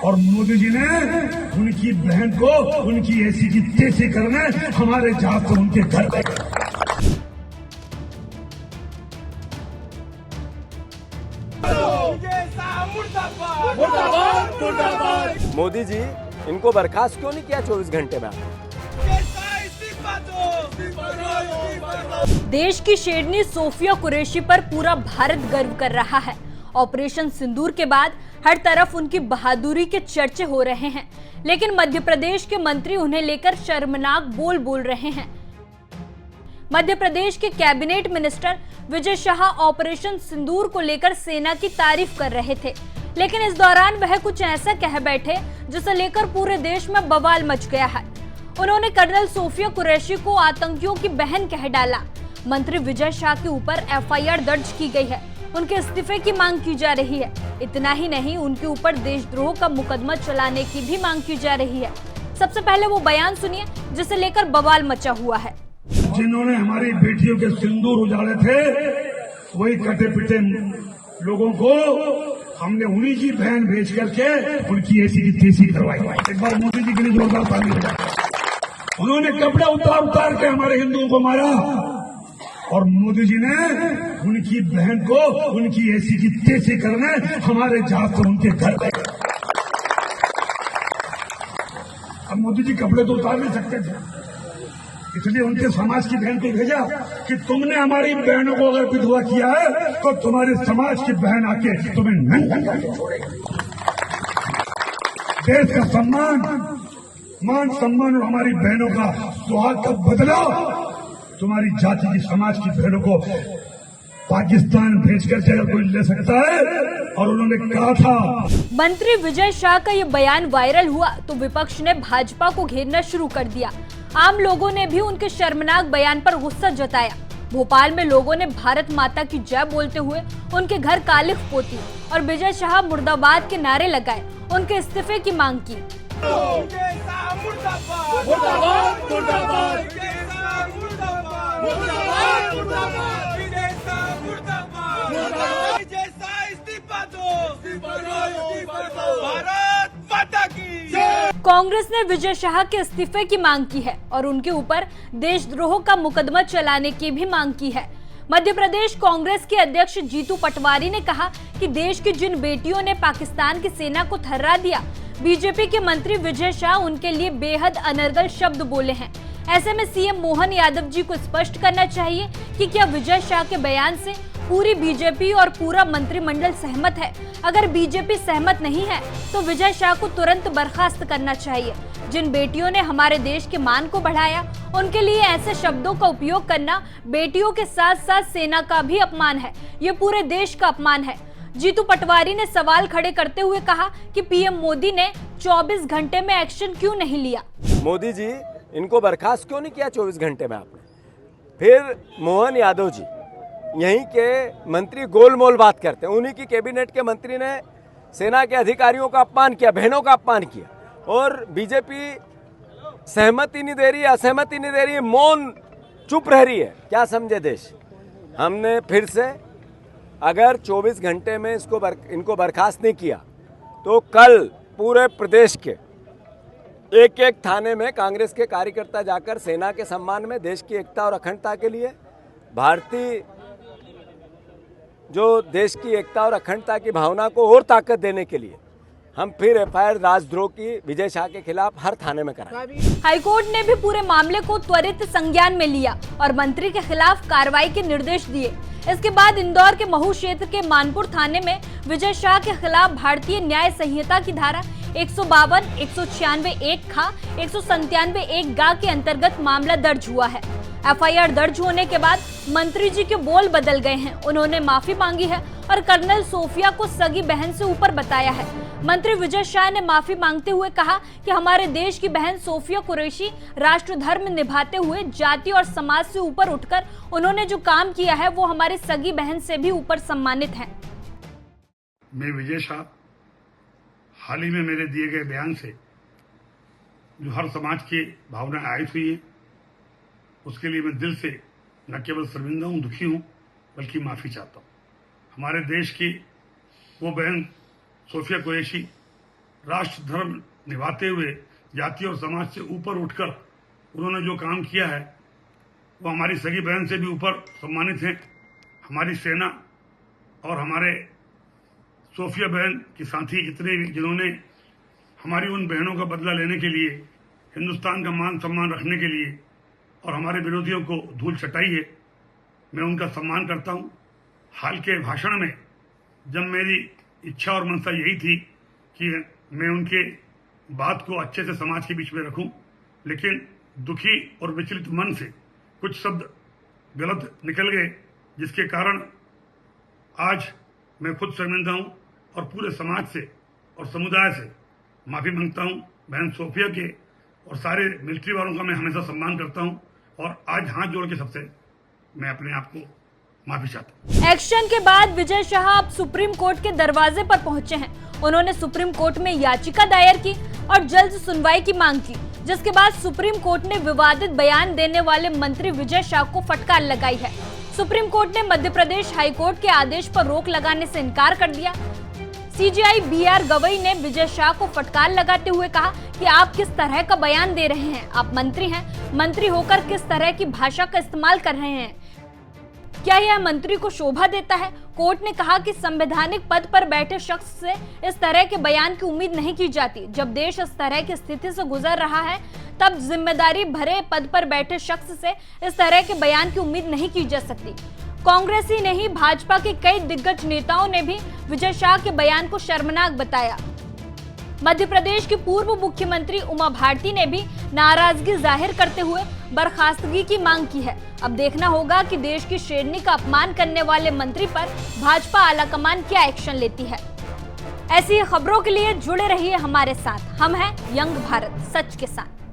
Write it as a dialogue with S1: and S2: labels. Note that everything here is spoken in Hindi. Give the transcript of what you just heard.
S1: और मोदी जी ने उनकी बहन को उनकी ऐसी की तैसी करने हमारे जहां को उनके घर पे।
S2: मोदी जी इनको बर्खास्त क्यों नहीं किया 24 घंटे में?
S3: देश की शेरनी सोफिया कुरैशी पर पूरा भारत गर्व कर रहा है। ऑपरेशन सिंदूर के बाद हर तरफ उनकी बहादुरी के चर्चे हो रहे हैं, लेकिन मध्य प्रदेश के मंत्री उन्हें लेकर शर्मनाक बोल बोल रहे हैं। मध्य प्रदेश के cabinet minister Vijay Shah operation सिंदूर को लेकर सेना की तारीफ कर रहे थे, लेकिन इस दौरान वह कुछ ऐसा कह बैठे जिसे लेकर पूरे देश में बवाल मच गया है। उन्होंने कर्नल सोफिया कुरैशी को आतंकियों की बहन कह डाला। मंत्री विजय शाह के ऊपर एफआईआर दर्ज की गई है, उनके इस्तीफे की मांग की जा रही है। इतना ही नहीं, उनके ऊपर देशद्रोह का मुकदमा चलाने की भी मांग की जा रही है। सबसे पहले वो बयान सुनिए जिसे लेकर बवाल मचा हुआ है।
S1: जिन्होंने हमारी बेटियों के सिंदूर उजाड़े थे, वही कटे पिटे लोगों को हमने उन्हीं की बहन भेज करके उनकी ऐसी की तैसी करवाई। एक बार मोदी जी के लिए जोरदार ताली बजाएं। उन्होंने कपड़ा उतार उतार के हमारे हिंदुओं को मारा और मोदी जी ने उनकी बहन को उनकी ऐसी की तैसी करने हमारे जहां को उनके घर पे। अब मोदी जी कपड़े तो उतार नहीं सकते थे, इसलिए उनके समाज की बहन को भेजा कि तुमने हमारी बहनों को अगर विधवा किया है तो तुम्हारे समाज की बहन आके तुम्हें नंगा करके छोड़ेगी। देश का सम्मान, मान सम्मान और हमारी बहनों का सुहाग का बदला तुम्हारी जाति की समाज की बहनों को पाकिस्तान भेजकर से अगर कोई ले सकता है। और उन्होंने कहा था।
S3: मंत्री विजय शाह का ये बयान वायरल हुआ तो विपक्ष ने भाजपा को घेरना शुरू कर दिया। आम लोगों ने भी उनके शर्मनाक बयान पर गुस्सा जताया। भोपाल में लोगों ने भारत माता की जय बोलते हुए उनके घर कालिख पोती और विजय शाह मुर्दाबाद के नारे लगाए, उनके इस्तीफे की मांग की। कांग्रेस ने विजय शाह के इस्तीफे की मांग की है और उनके ऊपर देशद्रोह का मुकदमा चलाने की भी मांग की है। मध्य प्रदेश कांग्रेस के अध्यक्ष जीतू पटवारी ने कहा कि देश की जिन बेटियों ने पाकिस्तान की सेना को थर्रा दिया, बीजेपी के मंत्री विजय शाह उनके लिए बेहद अनर्गल शब्द बोले हैं। ऐसे में सीएम मोहन यादव जी को स्पष्ट करना चाहिए कि क्या विजय शाह के बयान से पूरी बीजेपी और पूरा मंत्रिमंडल सहमत है। अगर बीजेपी सहमत नहीं है तो विजय शाह को तुरंत बर्खास्त करना चाहिए। जिन बेटियों ने हमारे देश के मान को बढ़ाया, उनके लिए ऐसे शब्दों का उपयोग करना बेटियों के साथ साथ सेना का भी अपमान है, ये पूरे देश का अपमान है। जीतू पटवारी ने सवाल खड़े करते हुए कहा कि पीएम मोदी ने 24 घंटे में एक्शन क्यों नहीं लिया।
S2: मोदी जी इनको बर्खास्त क्यों नहीं किया 24 घंटे में आपने? फिर मोहन यादव जी यहीं के मंत्री गोलमोल बात करते हैं। उन्हीं की कैबिनेट के मंत्री ने सेना के अधिकारियों का अपमान किया, बहनों का अपमान किया, और बीजेपी सहमति नहीं दे रही है, असहमति नहीं दे रही है, मौन चुप रह रही है। क्या समझे देश? हमने फिर से अगर 24 घंटे में इनको बर्खास्त नहीं किया तो कल पूरे प्रदेश के एक एक थाने में कांग्रेस के कार्यकर्ता जाकर सेना के सम्मान में देश की एकता और अखंडता के लिए, भारतीय जो देश की एकता और अखंडता की भावना को और ताकत देने के लिए हम फिर एफआईआर राजद्रोह की विजय शाह के खिलाफ हर थाने में कराएंगे।
S3: हाईकोर्ट ने भी पूरे मामले को त्वरित संज्ञान में लिया और मंत्री के खिलाफ कार्रवाई के निर्देश दिए। इसके बाद इंदौर के महू क्षेत्र के मानपुर थाने में विजय शाह के खिलाफ भारतीय न्याय संहिता की धारा 152, 196 1 खा, 197 1 गा के अंतर्गत मामला दर्ज हुआ है। एफआईआर दर्ज होने के बाद मंत्री जी के बोल बदल गए हैं। उन्होंने माफी मांगी है और कर्नल सोफिया को सगी बहन से ऊपर बताया है। मंत्री विजय शाह ने माफी मांगते हुए कहा कि हमारे देश की बहन सोफिया कुरैशी राष्ट्र धर्म निभाते हुए जाति और समाज से ऊपर उठकर उन्होंने जो काम किया है वो हमारी सगी बहन से भी ऊपर सम्मानित है।
S1: मैं विजय शाह हाल ही में मेरे दिए गए बयान से जो हर समाज की भावना आयत हुई है, उसके लिए मैं दिल से न केवल शर्मिंदा हूं, दुखी हूं, बल्कि माफी चाहता हूं। हमारे देश की वो बहन सोफिया कुरैशी राष्ट्र धर्म निभाते हुए जाति और समाज से ऊपर उठकर उन्होंने जो काम किया है वो हमारी सगी बहन से भी ऊपर सम्मानित हैं। हमारी सेना और हमारे सोफिया बहन के साथी जितने भी जिन्होंने हमारी उन बहनों का बदला लेने के लिए, हिंदुस्तान का मान सम्मान रखने के लिए और हमारे विरोधियों को धूल चटाई है, मैं उनका सम्मान करता हूं। हाल के भाषण में जब मेरी इच्छा और मनसा यही थी कि मैं उनके बात को अच्छे से समाज के बीच में रखूं, लेकिन दुखी और विचलित मन से कुछ शब्द गलत निकल गए, जिसके कारण आज मैं खुद शर्मिंदा हूं और पूरे समाज से और समुदाय से माफी मांगता हूं। बहन सोफिया के और सारे मिलिट्री वालों का मैं हमेशा सम्मान करता हूं और आज हाथ जोड़ के सबसे मैं अपने आप को माफी चाहता हूं।
S3: एक्शन के बाद विजय शाह अब सुप्रीम कोर्ट के दरवाजे पर पहुंचे हैं। उन्होंने सुप्रीम कोर्ट में याचिका दायर की और जल्द सुनवाई की मांग की, जिसके बाद सुप्रीम कोर्ट ने विवादित बयान देने वाले मंत्री विजय शाह को फटकार लगाई है। सुप्रीम कोर्ट ने मध्य प्रदेश हाई कोर्ट के आदेश पर रोक लगाने से इनकार कर दिया। सीजेआई बीआर गवई ने विजय शाह को फटकार लगाते हुए कहा कि आप किस तरह का बयान दे रहे हैं, आप मंत्री हैं, मंत्री होकर किस तरह की भाषा का इस्तेमाल कर रहे हैं, क्या यह मंत्री को शोभा देता है। कोर्ट ने कहा कि संवैधानिक पद पर बैठे शख्स से इस तरह के बयान की उम्मीद नहीं की जाती। जब देश इस तरह की स्थिति से गुजर रहा है, तब जिम्मेदारी भरे पद पर बैठे शख्स से इस तरह के बयान की उम्मीद नहीं की जा सकती। कांग्रेस ही नहीं, भाजपा के कई दिग्गज नेताओं ने भी विजय शाह के बयान को शर्मनाक बताया। मध्य प्रदेश की पूर्व मुख्यमंत्री उमा भारती ने भी नाराजगी जाहिर करते हुए बर्खास्तगी की मांग की है। अब देखना होगा कि देश की शेरनी का अपमान करने वाले मंत्री पर भाजपा आलाकमान क्या एक्शन लेती है। ऐसी खबरों के लिए जुड़े रहिए हमारे साथ। हम हैं यंग भारत, सच के साथ।